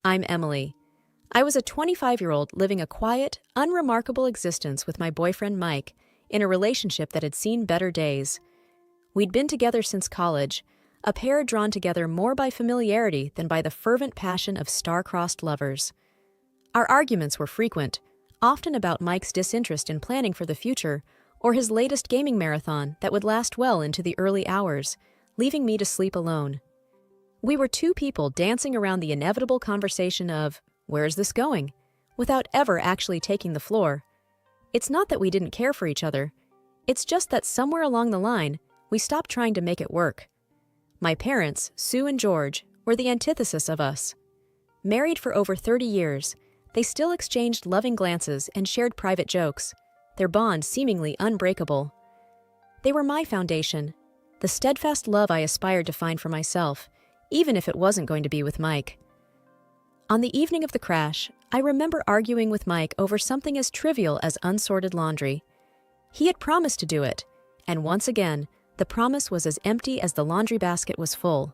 I'm Emily. I was a 25-year-old living a quiet, unremarkable existence with my boyfriend Mike in a relationship that had seen better days. We'd been together since college, a pair drawn together more by familiarity than by the fervent passion of star-crossed lovers. Our arguments were frequent, often about Mike's disinterest in planning for the future or his latest gaming marathon that would last well into the early hours, leaving me to sleep alone. We were two people dancing around the inevitable conversation of, "Where's this going?" without ever actually taking the floor. It's not that we didn't care for each other. It's just that somewhere along the line, we stopped trying to make it work. My parents, Sue and George, were the antithesis of us. Married for over 30 years, they still exchanged loving glances and shared private jokes, their bond seemingly unbreakable. They were my foundation, the steadfast love I aspired to find for myself, even if it wasn't going to be with Mike. On the evening of the crash, I remember arguing with Mike over something as trivial as unsorted laundry. He had promised to do it, and once again, the promise was as empty as the laundry basket was full.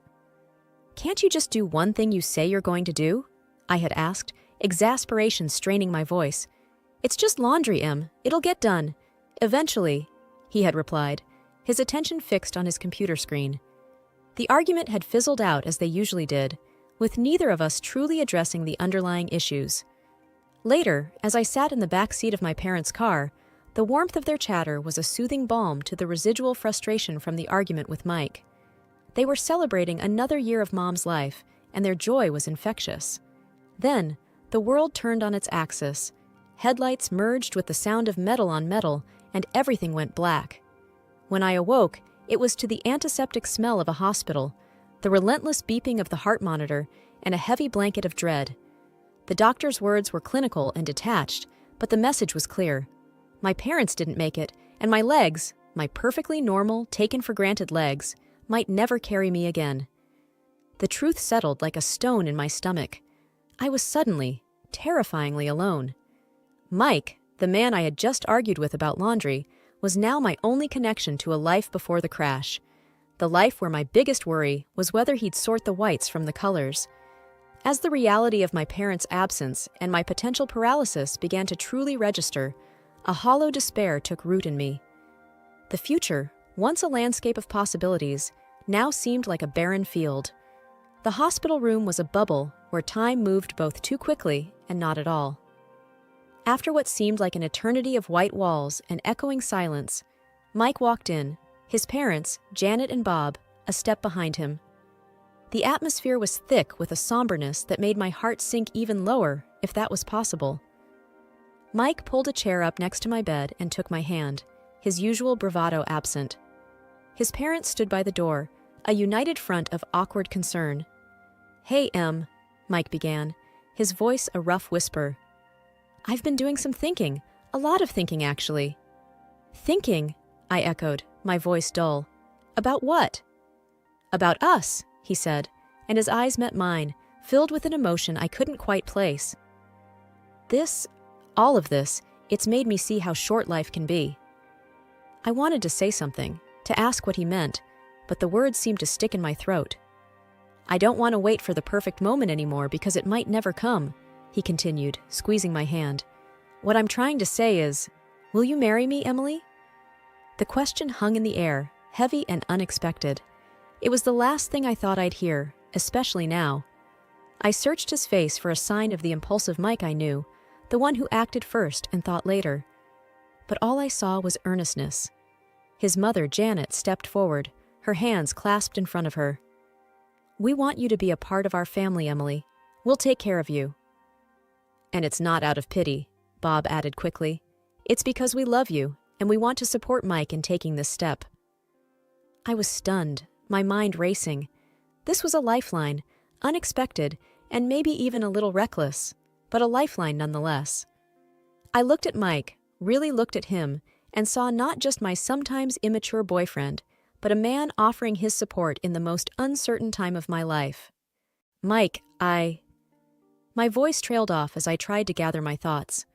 "Can't you just do one thing you say you're going to do?" I had asked, exasperation straining my voice. "It's just laundry, Em. It'll get done. Eventually," he had replied, his attention fixed on his computer screen. The argument had fizzled out as they usually did, with neither of us truly addressing the underlying issues. Later, as I sat in the back seat of my parents' car, the warmth of their chatter was a soothing balm to the residual frustration from the argument with Mike. They were celebrating another year of Mom's life, and their joy was infectious. Then, the world turned on its axis. Headlights merged with the sound of metal on metal, and everything went black. When I awoke, it was to the antiseptic smell of a hospital, the relentless beeping of the heart monitor, and a heavy blanket of dread. The doctor's words were clinical and detached, but the message was clear. My parents didn't make it, and my legs, my perfectly normal, taken-for-granted legs, might never carry me again. The truth settled like a stone in my stomach. I was suddenly, terrifyingly alone. Mike, the man I had just argued with about laundry, was now my only connection to a life before the crash. The life where my biggest worry was whether he'd sort the whites from the colors. As the reality of my parents' absence and my potential paralysis began to truly register, a hollow despair took root in me. The future, once a landscape of possibilities, now seemed like a barren field. The hospital room was a bubble where time moved both too quickly and not at all. After what seemed like an eternity of white walls and echoing silence, Mike walked in, his parents, Janet and Bob, a step behind him. The atmosphere was thick with a somberness that made my heart sink even lower, if that was possible. Mike pulled a chair up next to my bed and took my hand, his usual bravado absent. His parents stood by the door, a united front of awkward concern. "Hey, Em," Mike began, his voice a rough whisper. "I've been doing some thinking, a lot of thinking, actually." "Thinking?" I echoed, my voice dull. "About what?" "About us," he said, and his eyes met mine, filled with an emotion I couldn't quite place. All of this, it's made me see how short life can be." I wanted to say something, to ask what he meant, but the words seemed to stick in my throat. "I don't want to wait for the perfect moment anymore because it might never come," he continued, squeezing my hand. "What I'm trying to say is, will you marry me, Emily?" The question hung in the air, heavy and unexpected. It was the last thing I thought I'd hear, especially now. I searched his face for a sign of the impulsive Mike I knew, the one who acted first and thought later. But all I saw was earnestness. His mother, Janet, stepped forward, her hands clasped in front of her. "We want you to be a part of our family, Emily. We'll take care of you." "And it's not out of pity," Bob added quickly. "It's because we love you, and we want to support Mike in taking this step." I was stunned, my mind racing. This was a lifeline, unexpected, and maybe even a little reckless, but a lifeline nonetheless. I looked at Mike, really looked at him, and saw not just my sometimes immature boyfriend, but a man offering his support in the most uncertain time of my life. "Mike, My voice trailed off as I tried to gather my thoughts.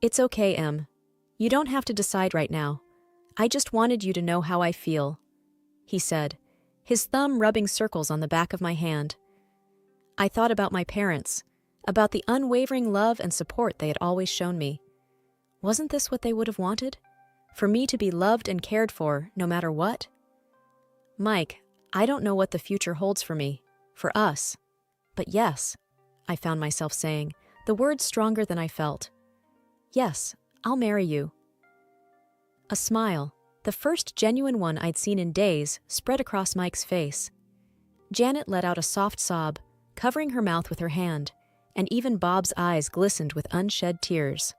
"It's okay, Em. You don't have to decide right now. I just wanted you to know how I feel," he said, his thumb rubbing circles on the back of my hand. I thought about my parents, about the unwavering love and support they had always shown me. Wasn't this what they would have wanted? For me to be loved and cared for, no matter what? Mike, I don't know what the future holds for me, for us. But yes, I found myself saying, the words stronger than I felt. Yes, I'll marry you. A smile, the first genuine one I'd seen in days, spread across Mike's face. Janet let out a soft sob, covering her mouth with her hand, and even Bob's eyes glistened with unshed tears.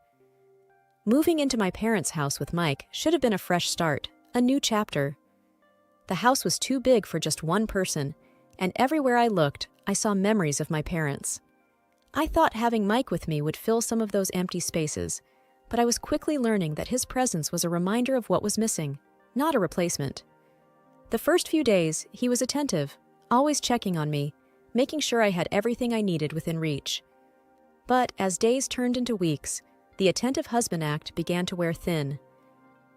Moving into my parents' house with Mike should have been a fresh start, a new chapter. The house was too big for just one person, and everywhere I looked, I saw memories of my parents. I thought having Mike with me would fill some of those empty spaces, but I was quickly learning that his presence was a reminder of what was missing, not a replacement. The first few days, he was attentive, always checking on me, making sure I had everything I needed within reach. But as days turned into weeks, the attentive husband act began to wear thin.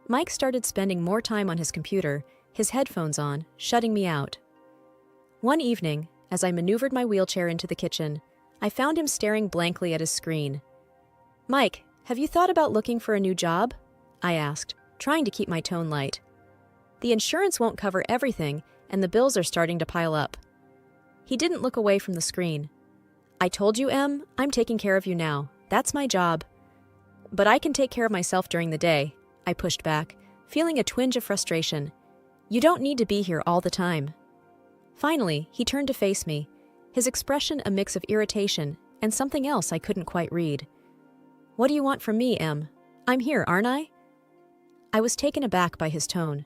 Mike started spending more time on his computer, his headphones on, shutting me out. One evening, as I maneuvered my wheelchair into the kitchen, I found him staring blankly at his screen. "Mike, have you thought about looking for a new job?" I asked, trying to keep my tone light. "The insurance won't cover everything, and the bills are starting to pile up." He didn't look away from the screen. "I told you, Em, I'm taking care of you now. That's my job." "But I can take care of myself during the day," I pushed back, feeling a twinge of frustration. "You don't need to be here all the time." Finally, he turned to face me, his expression a mix of irritation and something else I couldn't quite read. "What do you want from me, Em? I'm here, aren't I?" I was taken aback by his tone.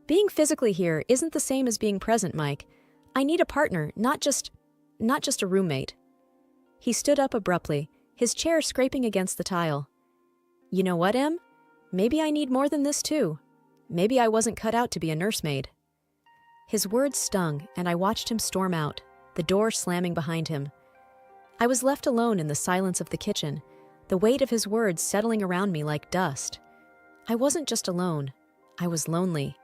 "Being physically here isn't the same as being present, Mike. I need a partner, not just a roommate." He stood up abruptly, his chair scraping against the tile. "You know what, Em? Maybe I need more than this too. Maybe I wasn't cut out to be a nursemaid." His words stung, and I watched him storm out, the door slamming behind him. I was left alone in the silence of the kitchen, the weight of his words settling around me like dust. I wasn't just alone, I was lonely.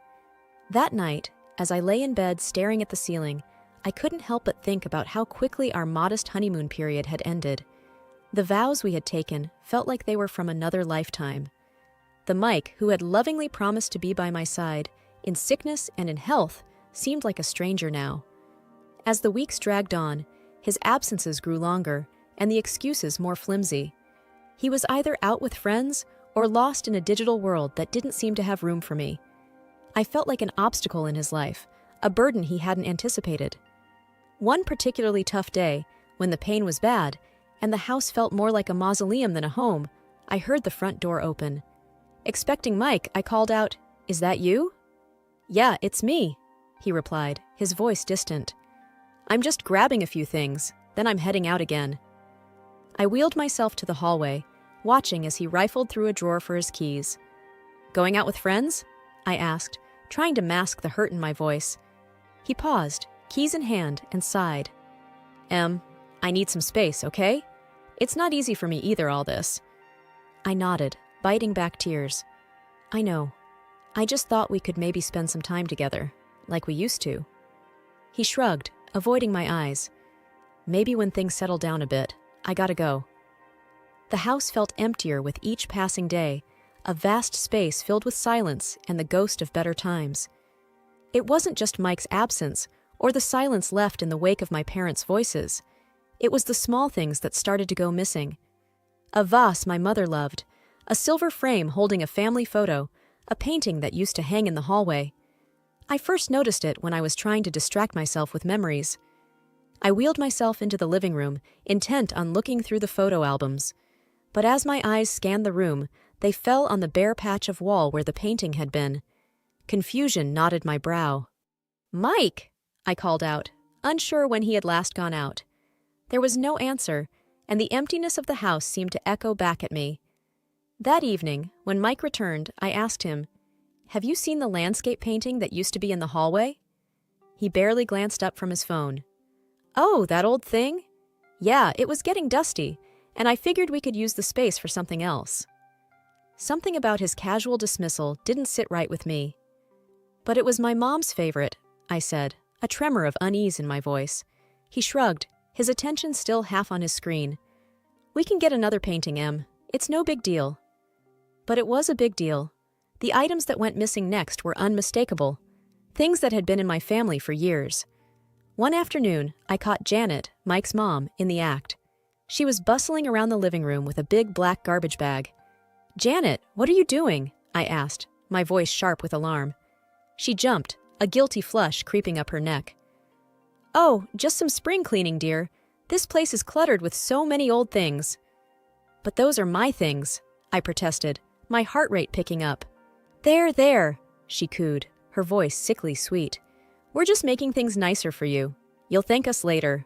That night, as I lay in bed staring at the ceiling, I couldn't help but think about how quickly our modest honeymoon period had ended. The vows we had taken felt like they were from another lifetime. The Mike, who had lovingly promised to be by my side, in sickness and in health, seemed like a stranger now. As the weeks dragged on, his absences grew longer, and the excuses more flimsy. He was either out with friends or lost in a digital world that didn't seem to have room for me. I felt like an obstacle in his life, a burden he hadn't anticipated. One particularly tough day, when the pain was bad, and the house felt more like a mausoleum than a home, I heard the front door open. Expecting Mike, I called out, "Is that you?" "Yeah, it's me," he replied, his voice distant. "I'm just grabbing a few things, then I'm heading out again." I wheeled myself to the hallway, watching as he rifled through a drawer for his keys. "Going out with friends?" I asked, trying to mask the hurt in my voice. He paused, keys in hand, and sighed. "Em, I need some space, okay? It's not easy for me either, all this." I nodded, biting back tears. "I know. I just thought we could maybe spend some time together, like we used to." He shrugged, avoiding my eyes. "Maybe when things settle down a bit, I gotta go." The house felt emptier with each passing day, a vast space filled with silence and the ghost of better times. It wasn't just Mike's absence, or the silence left in the wake of my parents' voices. It was the small things that started to go missing. A vase my mother loved, a silver frame holding a family photo, a painting that used to hang in the hallway. I first noticed it when I was trying to distract myself with memories. I wheeled myself into the living room, intent on looking through the photo albums. But as my eyes scanned the room, they fell on the bare patch of wall where the painting had been. Confusion knotted my brow. "Mike!" I called out, unsure when he had last gone out. There was no answer, and the emptiness of the house seemed to echo back at me. That evening, when Mike returned, I asked him, "Have you seen the landscape painting that used to be in the hallway?" He barely glanced up from his phone. "Oh, that old thing? Yeah, it was getting dusty, and I figured we could use the space for something else." Something about his casual dismissal didn't sit right with me. "But it was my mom's favorite," I said, a tremor of unease in my voice. He shrugged, his attention still half on his screen. "We can get another painting, Em. It's no big deal." But it was a big deal. The items that went missing next were unmistakable, things that had been in my family for years. One afternoon, I caught Janet, Mike's mom, in the act. She was bustling around the living room with a big black garbage bag. "Janet, what are you doing?" I asked, my voice sharp with alarm. She jumped, a guilty flush creeping up her neck. "Oh, just some spring cleaning, dear. This place is cluttered with so many old things." "But those are my things," I protested, my heart rate picking up. There," she cooed, her voice sickly sweet. "We're just making things nicer for you. You'll thank us later."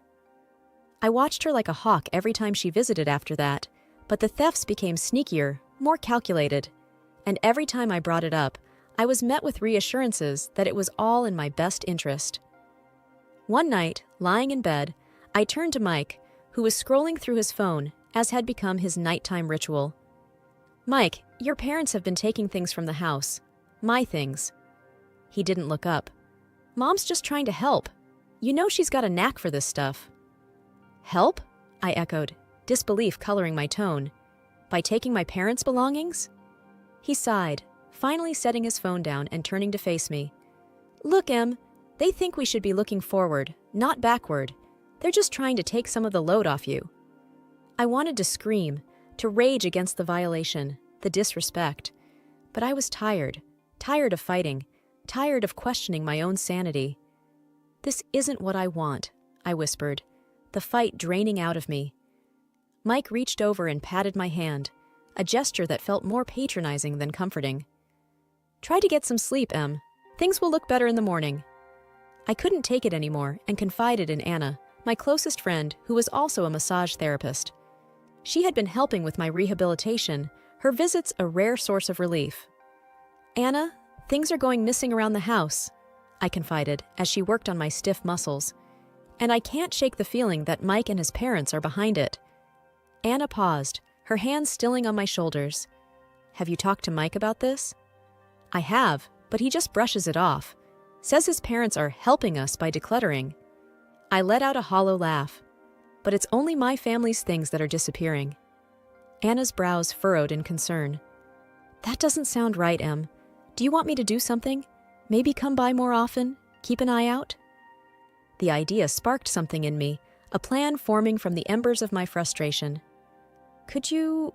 I watched her like a hawk every time she visited after that, but the thefts became sneakier, more calculated. And every time I brought it up, I was met with reassurances that it was all in my best interest. One night, lying in bed, I turned to Mike, who was scrolling through his phone, as had become his nighttime ritual. "Mike, your parents have been taking things from the house. My things." He didn't look up. "Mom's just trying to help. You know she's got a knack for this stuff." "Help?" I echoed, disbelief coloring my tone. "By taking my parents' belongings?" He sighed, finally setting his phone down and turning to face me. "Look, Em, they think we should be looking forward, not backward. They're just trying to take some of the load off you." I wanted to scream, to rage against the violation, the disrespect. But I was tired of fighting, tired of questioning my own sanity. "This isn't what I want," I whispered, the fight draining out of me. Mike reached over and patted my hand, a gesture that felt more patronizing than comforting. "Try to get some sleep, Em. Things will look better in the morning." I couldn't take it anymore and confided in Anna, my closest friend, who was also a massage therapist. She had been helping with my rehabilitation, her visits a rare source of relief. "Anna, things are going missing around the house," I confided as she worked on my stiff muscles. "And I can't shake the feeling that Mike and his parents are behind it." Anna paused, her hands stilling on my shoulders. "Have you talked to Mike about this?" "I have, but he just brushes it off. Says his parents are helping us by decluttering." I let out a hollow laugh. "But it's only my family's things that are disappearing." Anna's brows furrowed in concern. "That doesn't sound right, Em. Do you want me to do something? Maybe come by more often? Keep an eye out?" The idea sparked something in me, a plan forming from the embers of my frustration. "Could you,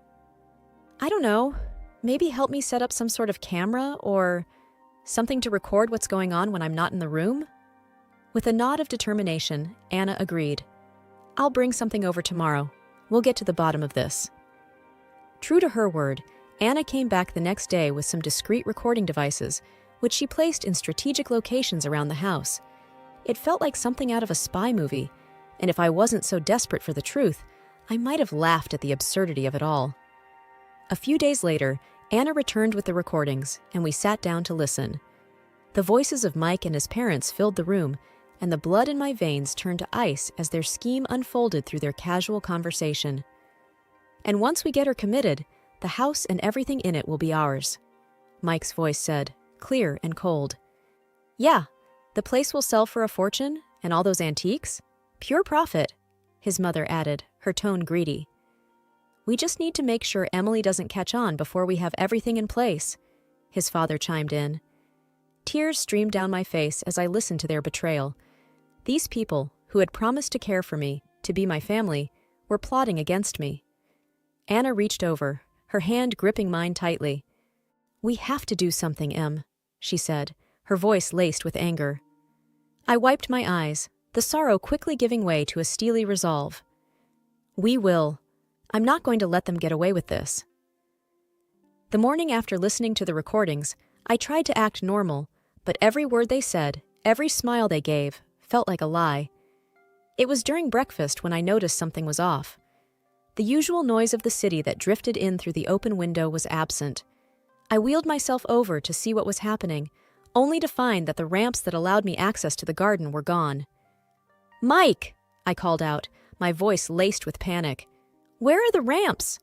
I don't know, maybe help me set up some sort of camera or something to record what's going on when I'm not in the room?" With a nod of determination, Anna agreed. "I'll bring something over tomorrow. We'll get to the bottom of this." True to her word, Anna came back the next day with some discreet recording devices, which she placed in strategic locations around the house. It felt like something out of a spy movie, and if I wasn't so desperate for the truth, I might have laughed at the absurdity of it all. A few days later, Anna returned with the recordings, and we sat down to listen. The voices of Mike and his parents filled the room, and the blood in my veins turned to ice as their scheme unfolded through their casual conversation. "And once we get her committed, the house and everything in it will be ours," Mike's voice said, clear and cold. "Yeah, the place will sell for a fortune, and all those antiques? Pure profit," his mother added, her tone greedy. "We just need to make sure Emily doesn't catch on before we have everything in place," his father chimed in. Tears streamed down my face as I listened to their betrayal. These people, who had promised to care for me, to be my family, were plotting against me. Anna reached over, her hand gripping mine tightly. "We have to do something, Em," she said, her voice laced with anger. I wiped my eyes, the sorrow quickly giving way to a steely resolve. "We will. I'm not going to let them get away with this." The morning after listening to the recordings, I tried to act normal, but every word they said, every smile they gave, felt like a lie. It was during breakfast when I noticed something was off. The usual noise of the city that drifted in through the open window was absent. I wheeled myself over to see what was happening, only to find that the ramps that allowed me access to the garden were gone. "Mike!" I called out, my voice laced with panic. "Where are the ramps?"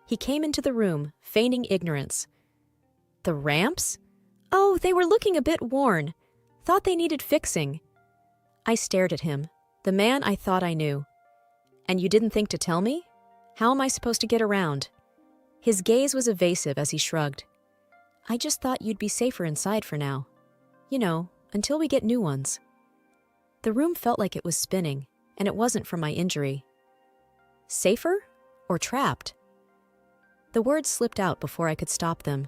He came into the room, feigning ignorance. "The ramps? Oh, they were looking a bit worn. Thought they needed fixing." I stared at him, the man I thought I knew. And you didn't think to tell me? How am I supposed to get around? His gaze was evasive as he shrugged. I just thought you'd be safer inside for now. You know, until we get new ones. The room felt like it was spinning, and it wasn't from my injury. Safer? Or trapped? The words slipped out before I could stop them.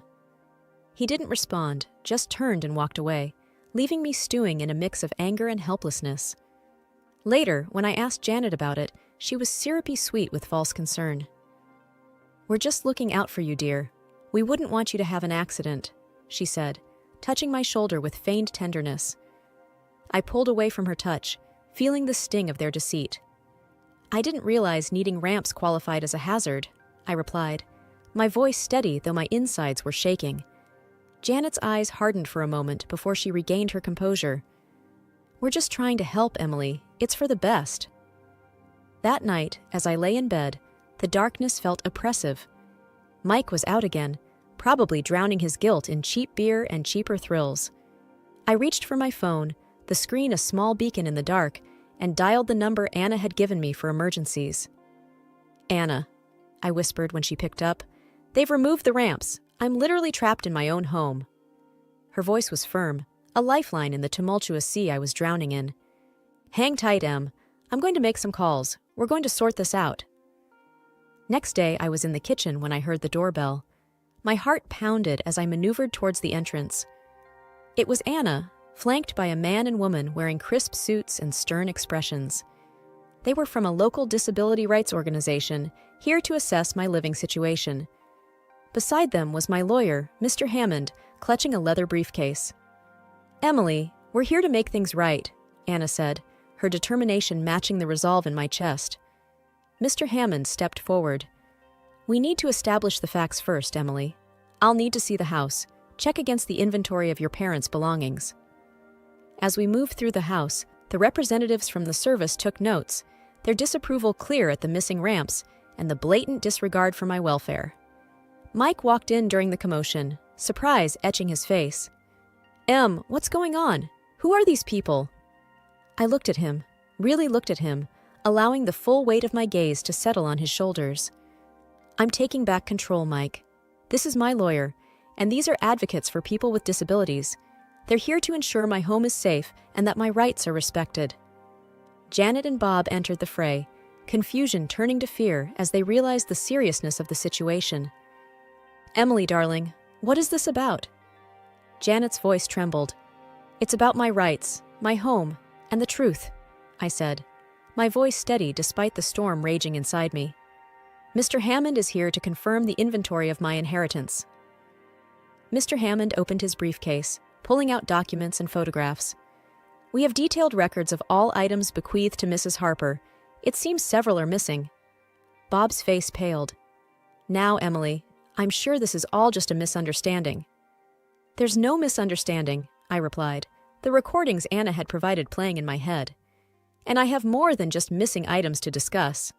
He didn't respond, just turned and walked away, leaving me stewing in a mix of anger and helplessness. Later, when I asked Janet about it, she was syrupy sweet with false concern. We're just looking out for you, dear. We wouldn't want you to have an accident, she said, touching my shoulder with feigned tenderness. I pulled away from her touch, feeling the sting of their deceit. I didn't realize needing ramps qualified as a hazard, I replied, my voice steady though my insides were shaking. Janet's eyes hardened for a moment before she regained her composure. We're just trying to help, Emily. It's for the best. That night, as I lay in bed, the darkness felt oppressive. Mike was out again, probably drowning his guilt in cheap beer and cheaper thrills. I reached for my phone, the screen a small beacon in the dark, and dialed the number Anna had given me for emergencies. Anna, I whispered when she picked up, they've removed the ramps. I'm literally trapped in my own home. Her voice was firm, a lifeline in the tumultuous sea I was drowning in. Hang tight, Em. I'm going to make some calls. We're going to sort this out. Next day, I was in the kitchen when I heard the doorbell. My heart pounded as I maneuvered towards the entrance. It was Anna, flanked by a man and woman wearing crisp suits and stern expressions. They were from a local disability rights organization, here to assess my living situation. Beside them was my lawyer, Mr. Hammond, clutching a leather briefcase. Emily, we're here to make things right, Anna said, her determination matching the resolve in my chest. Mr. Hammond stepped forward. We need to establish the facts first, Emily. I'll need to see the house. Check against the inventory of your parents' belongings. As we moved through the house, the representatives from the service took notes, their disapproval clear at the missing ramps and the blatant disregard for my welfare. Mike walked in during the commotion, surprise etching his face. Em, what's going on? Who are these people? I looked at him, really looked at him, allowing the full weight of my gaze to settle on his shoulders. I'm taking back control, Mike. This is my lawyer, and these are advocates for people with disabilities. They're here to ensure my home is safe and that my rights are respected. Janet and Bob entered the fray, confusion turning to fear as they realized the seriousness of the situation. Emily, darling, what is this about? Janet's voice trembled. It's about my rights, my home, and the truth, I said, my voice steady despite the storm raging inside me. Mr. Hammond is here to confirm the inventory of my inheritance. Mr. Hammond opened his briefcase, pulling out documents and photographs. We have detailed records of all items bequeathed to Mrs. Harper. It seems several are missing. Bob's face paled. Now, Emily, I'm sure this is all just a misunderstanding. There's no misunderstanding, I replied, the recordings Anna had provided playing in my head. And I have more than just missing items to discuss.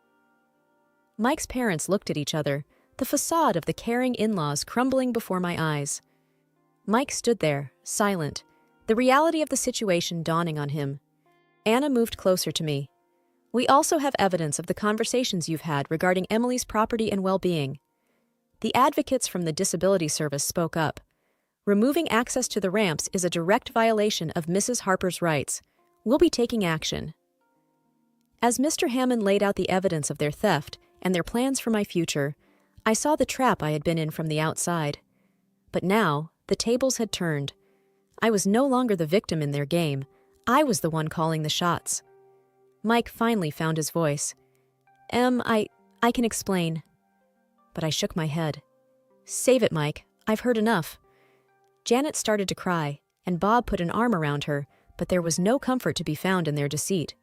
Mike's parents looked at each other, the facade of the caring in-laws crumbling before my eyes. Mike stood there, silent, the reality of the situation dawning on him. Anna moved closer to me. We also have evidence of the conversations you've had regarding Emily's property and well-being. The advocates from the Disability Service spoke up. Removing access to the ramps is a direct violation of Mrs. Harper's rights. We'll be taking action. As Mr. Hammond laid out the evidence of their theft and their plans for my future, I saw the trap I had been in from the outside. But now, the tables had turned. I was no longer the victim in their game. I was the one calling the shots. Mike finally found his voice. I can explain. But I shook my head. Save it, Mike. I've heard enough. Janet started to cry, and Bob put an arm around her, but there was no comfort to be found in their deceit.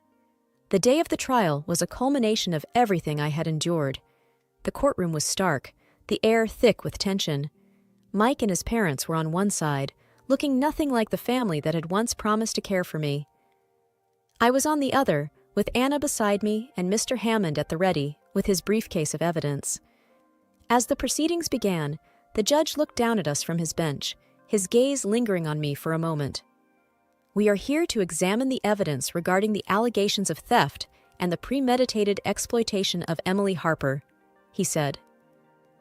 The day of the trial was a culmination of everything I had endured. The courtroom was stark, the air thick with tension. Mike and his parents were on one side, looking nothing like the family that had once promised to care for me. I was on the other, with Anna beside me and Mr. Hammond at the ready, with his briefcase of evidence. As the proceedings began, the judge looked down at us from his bench, his gaze lingering on me for a moment. We are here to examine the evidence regarding the allegations of theft and the premeditated exploitation of Emily Harper, he said.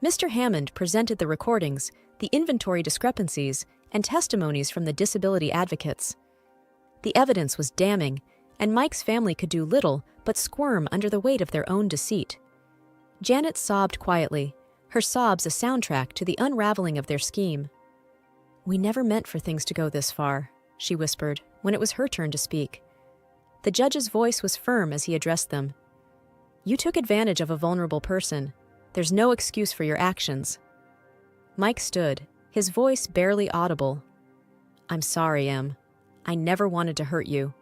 Mr. Hammond presented the recordings, the inventory discrepancies, and testimonies from the disability advocates. The evidence was damning, and Mike's family could do little but squirm under the weight of their own deceit. Janet sobbed quietly, her sobs a soundtrack to the unraveling of their scheme. "We never meant for things to go this far," she whispered, when it was her turn to speak. The judge's voice was firm as he addressed them. "You took advantage of a vulnerable person. There's no excuse for your actions." Mike stood, his voice barely audible. "I'm sorry, Em. I never wanted to hurt you."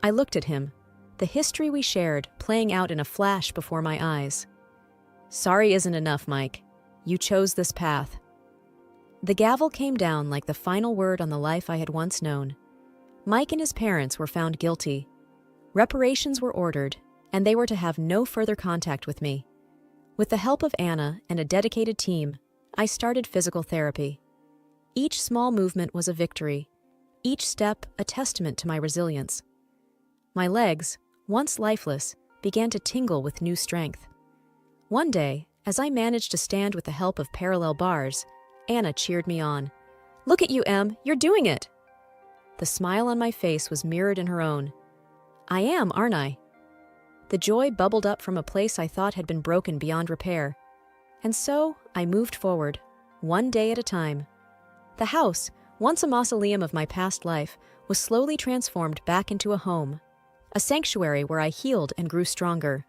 I looked at him, the history we shared playing out in a flash before my eyes. "Sorry isn't enough, Mike. You chose this path." The gavel came down like the final word on the life I had once known. Mike and his parents were found guilty. Reparations were ordered, and they were to have no further contact with me. With the help of Anna and a dedicated team, I started physical therapy. Each small movement was a victory, each step a testament to my resilience. My legs, once lifeless, began to tingle with new strength. One day, as I managed to stand with the help of parallel bars, Anna cheered me on. "Look at you, Em, you're doing it!" The smile on my face was mirrored in her own. "I am, aren't I?" The joy bubbled up from a place I thought had been broken beyond repair. And so I moved forward, one day at a time. The house, once a mausoleum of my past life, was slowly transformed back into a home, a sanctuary where I healed and grew stronger.